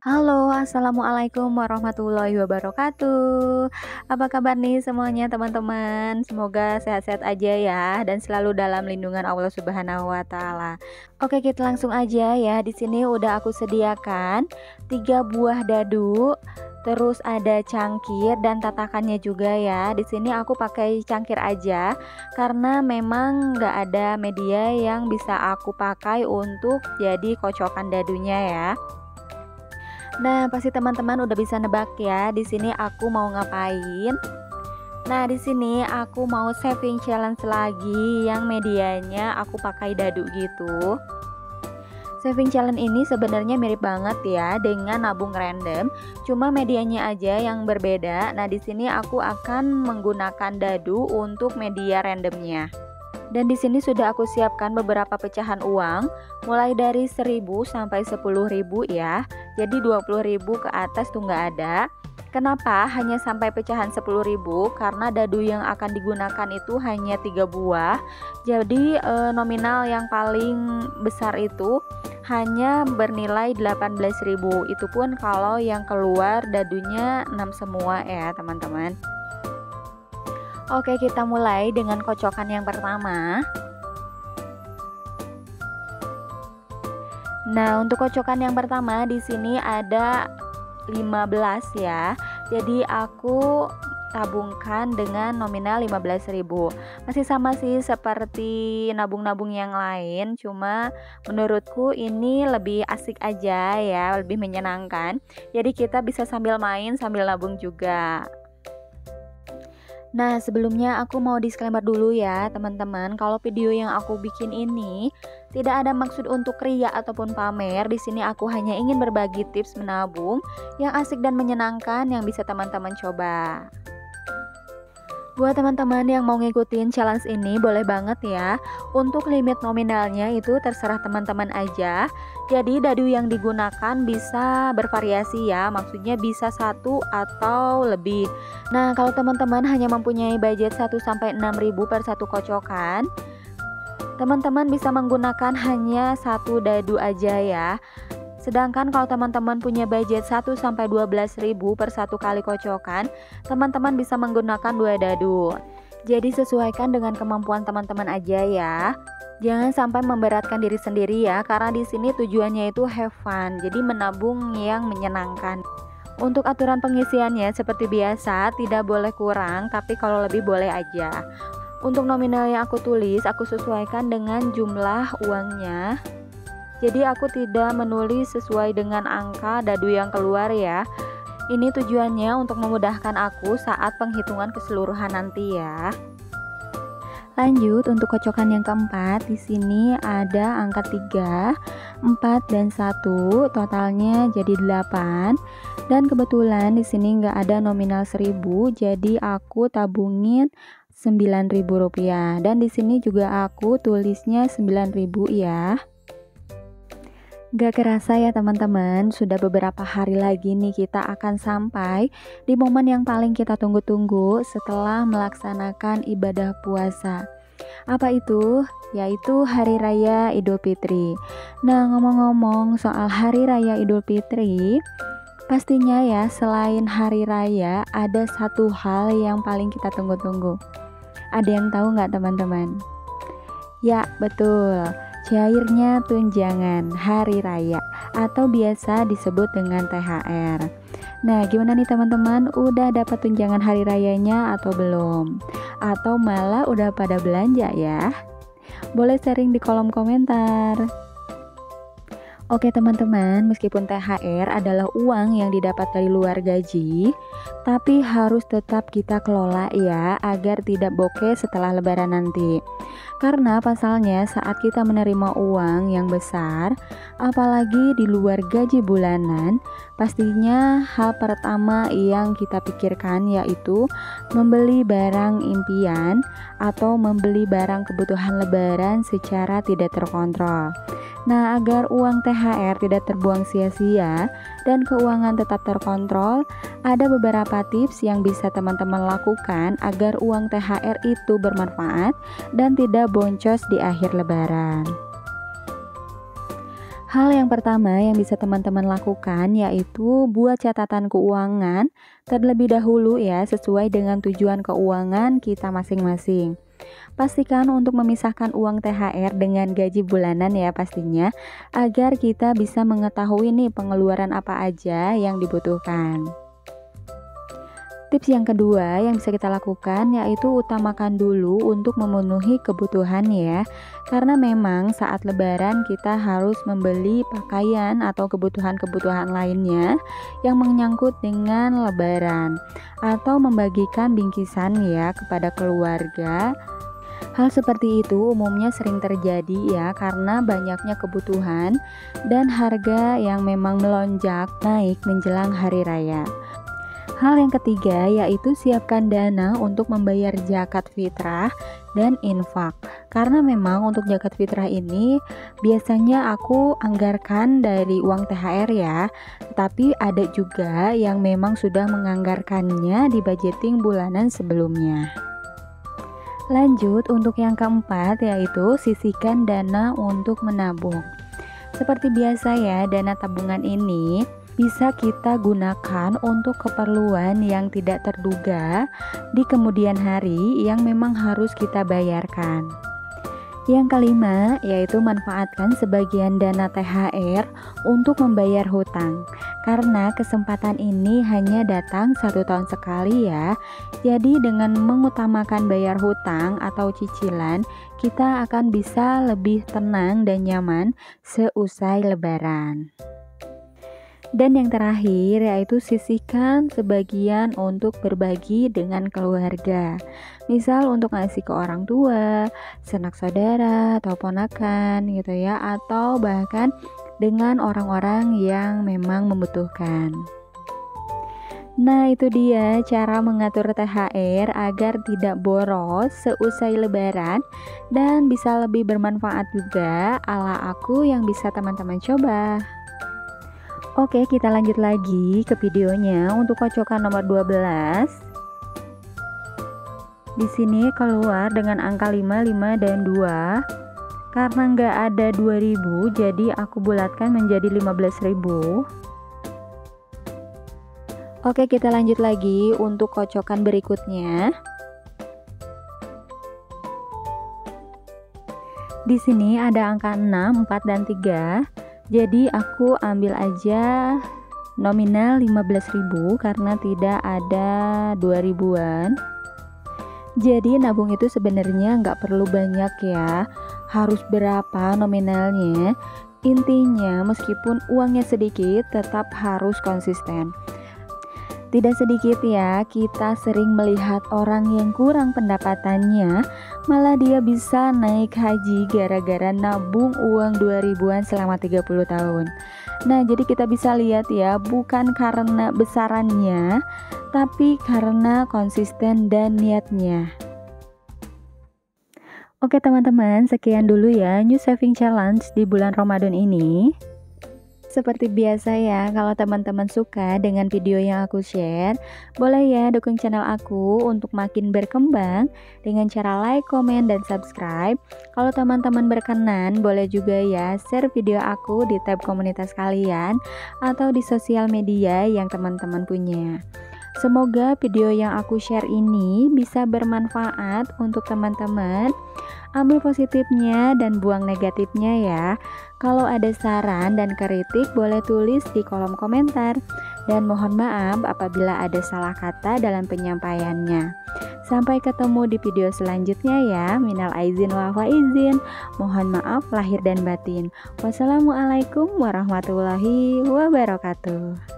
Halo, assalamualaikum warahmatullahi wabarakatuh. Apa kabar nih semuanya teman-teman? Semoga sehat-sehat aja ya dan selalu dalam lindungan Allah Subhanahu wa taala. Oke, kita langsung aja ya. Di sini udah aku sediakan 3 buah dadu, terus ada cangkir dan tatakannya juga ya. Di sini aku pakai cangkir aja karena memang nggak ada media yang bisa aku pakai untuk jadi kocokan dadunya ya. Nah, pasti teman-teman udah bisa nebak ya, di sini aku mau ngapain. Nah, di sini aku mau saving challenge lagi yang medianya aku pakai dadu gitu. Saving challenge ini sebenarnya mirip banget ya dengan nabung random, cuma medianya aja yang berbeda. Nah, di sini aku akan menggunakan dadu untuk media randomnya. Dan di sini sudah aku siapkan beberapa pecahan uang, mulai dari 1.000 sampai 10.000 ya. Jadi 20.000 ke atas tuh nggak ada. Kenapa hanya sampai pecahan 10.000? Karena dadu yang akan digunakan itu hanya 3 buah. Jadi nominal yang paling besar itu hanya bernilai 18.000. Itu pun kalau yang keluar dadunya 6 semua ya, teman-teman. Oke, kita mulai dengan kocokan yang pertama. Nah, untuk kocokan yang pertama di sini ada 15 ya. Jadi aku tabungkan dengan nominal 15.000. Masih sama sih seperti nabung-nabung yang lain, cuma menurutku ini lebih asik aja ya, lebih menyenangkan. Jadi kita bisa sambil main sambil nabung juga. Nah, sebelumnya aku mau disclaimer dulu ya teman-teman, kalau video yang aku bikin ini tidak ada maksud untuk ria ataupun pamer. Di sini aku hanya ingin berbagi tips menabung yang asik dan menyenangkan yang bisa teman-teman coba. Buat teman-teman yang mau ngikutin challenge ini boleh banget ya. Untuk limit nominalnya itu terserah teman-teman aja. Jadi dadu yang digunakan bisa bervariasi ya, maksudnya bisa 1 atau lebih. Nah, kalau teman-teman hanya mempunyai budget 1-6 ribu per satu kocokan, teman-teman bisa menggunakan hanya 1 dadu aja ya. Sedangkan kalau teman-teman punya budget 1-12.000 per satu kali kocokan, teman-teman bisa menggunakan 2 dadu. Jadi sesuaikan dengan kemampuan teman-teman aja ya. Jangan sampai memberatkan diri sendiri ya, karena di sini tujuannya itu have fun, jadi menabung yang menyenangkan. Untuk aturan pengisiannya seperti biasa, tidak boleh kurang, tapi kalau lebih boleh aja. Untuk nominal yang aku tulis, aku sesuaikan dengan jumlah uangnya. Jadi aku tidak menulis sesuai dengan angka dadu yang keluar ya. Ini tujuannya untuk memudahkan aku saat penghitungan keseluruhan nanti ya. Lanjut untuk kocokan yang keempat, di sini ada angka 3, 4 dan 1, totalnya jadi 8. Dan kebetulan di sini nggak ada nominal 1.000, jadi aku tabungin 9.000 rupiah. Dan di sini juga aku tulisnya 9.000 ya. Gak kerasa ya teman-teman, sudah beberapa hari lagi nih kita akan sampai di momen yang paling kita tunggu-tunggu setelah melaksanakan ibadah puasa. Apa itu? Yaitu Hari Raya Idul Fitri. Nah, ngomong-ngomong soal Hari Raya Idul Fitri, pastinya ya selain Hari Raya ada satu hal yang paling kita tunggu-tunggu. Ada yang tahu nggak teman-teman? Ya, betul. Cairnya tunjangan hari raya atau biasa disebut dengan THR. Nah, gimana nih teman-teman? Udah dapat tunjangan hari rayanya atau belum? Atau malah udah pada belanja ya? Boleh sharing di kolom komentar. Oke teman-teman, meskipun THR adalah uang yang didapat dari luar gaji, tapi harus tetap kita kelola ya, agar tidak bokeh setelah lebaran nanti. Karena pasalnya saat kita menerima uang yang besar, apalagi di luar gaji bulanan, pastinya hal pertama yang kita pikirkan yaitu membeli barang impian atau membeli barang kebutuhan lebaran secara tidak terkontrol. Nah, agar uang THR tidak terbuang sia-sia dan keuangan tetap terkontrol, ada beberapa tips yang bisa teman-teman lakukan agar uang THR itu bermanfaat dan tidak boncos di akhir lebaran. Hal yang pertama yang bisa teman-teman lakukan yaitu buat catatan keuangan terlebih dahulu ya, sesuai dengan tujuan keuangan kita masing-masing. Pastikan untuk memisahkan uang THR dengan gaji bulanan ya pastinya, agar kita bisa mengetahui nih pengeluaran apa aja yang dibutuhkan. Tips yang kedua yang bisa kita lakukan yaitu utamakan dulu untuk memenuhi kebutuhan ya. Karena memang saat lebaran kita harus membeli pakaian atau kebutuhan-kebutuhan lainnya yang menyangkut dengan lebaran, atau membagikan bingkisan ya kepada keluarga. Hal seperti itu umumnya sering terjadi ya, karena banyaknya kebutuhan dan harga yang memang melonjak naik menjelang hari raya. Hal yang ketiga yaitu siapkan dana untuk membayar zakat fitrah dan infak. Karena memang untuk zakat fitrah ini biasanya aku anggarkan dari uang THR ya, tetapi ada juga yang memang sudah menganggarkannya di budgeting bulanan sebelumnya. Lanjut untuk yang keempat yaitu sisihkan dana untuk menabung. Seperti biasa ya, dana tabungan ini bisa kita gunakan untuk keperluan yang tidak terduga di kemudian hari yang memang harus kita bayarkan. Yang kelima yaitu manfaatkan sebagian dana THR untuk membayar hutang. Karena kesempatan ini hanya datang 1 tahun sekali ya. Jadi dengan mengutamakan bayar hutang atau cicilan, kita akan bisa lebih tenang dan nyaman seusai lebaran. Dan yang terakhir yaitu sisihkan sebagian untuk berbagi dengan keluarga. Misal untuk ngasih ke orang tua, sanak saudara, atau ponakan gitu ya, atau bahkan dengan orang-orang yang memang membutuhkan. Nah itu dia cara mengatur THR agar tidak boros seusai lebaran dan bisa lebih bermanfaat juga ala aku yang bisa teman-teman coba. Oke, kita lanjut lagi ke videonya. Untuk kocokan nomor 12. Di sini keluar dengan angka 5, 5 dan 2. Karena nggak ada 2000, jadi aku bulatkan menjadi 15.000. Oke, kita lanjut lagi untuk kocokan berikutnya. Di sini ada angka 6, 4 dan 3. Jadi aku ambil aja nominal 15.000 karena tidak ada 2000-an. Jadi nabung itu sebenarnya nggak perlu banyak ya, harus berapa nominalnya. Intinya meskipun uangnya sedikit tetap harus konsisten. Tidak sedikit ya, kita sering melihat orang yang kurang pendapatannya, malah dia bisa naik haji gara-gara nabung uang 2000-an selama 30 tahun. Nah, jadi kita bisa lihat ya, bukan karena besarannya, tapi karena konsisten dan niatnya. Oke teman-teman, sekian dulu ya New Saving Challenge di bulan Ramadan ini. Seperti biasa ya, kalau teman-teman suka dengan video yang aku share, boleh ya dukung channel aku untuk makin berkembang dengan cara like, komen, dan subscribe. Kalau teman-teman berkenan, boleh juga ya share video aku di tab komunitas kalian atau di sosial media yang teman-teman punya. Semoga video yang aku share ini bisa bermanfaat untuk teman-teman. Ambil positifnya dan buang negatifnya ya. Kalau ada saran dan kritik boleh tulis di kolom komentar. Dan mohon maaf apabila ada salah kata dalam penyampaiannya. Sampai ketemu di video selanjutnya ya. Minal aizin wal faizin. Mohon maaf lahir dan batin. Wassalamualaikum warahmatullahi wabarakatuh.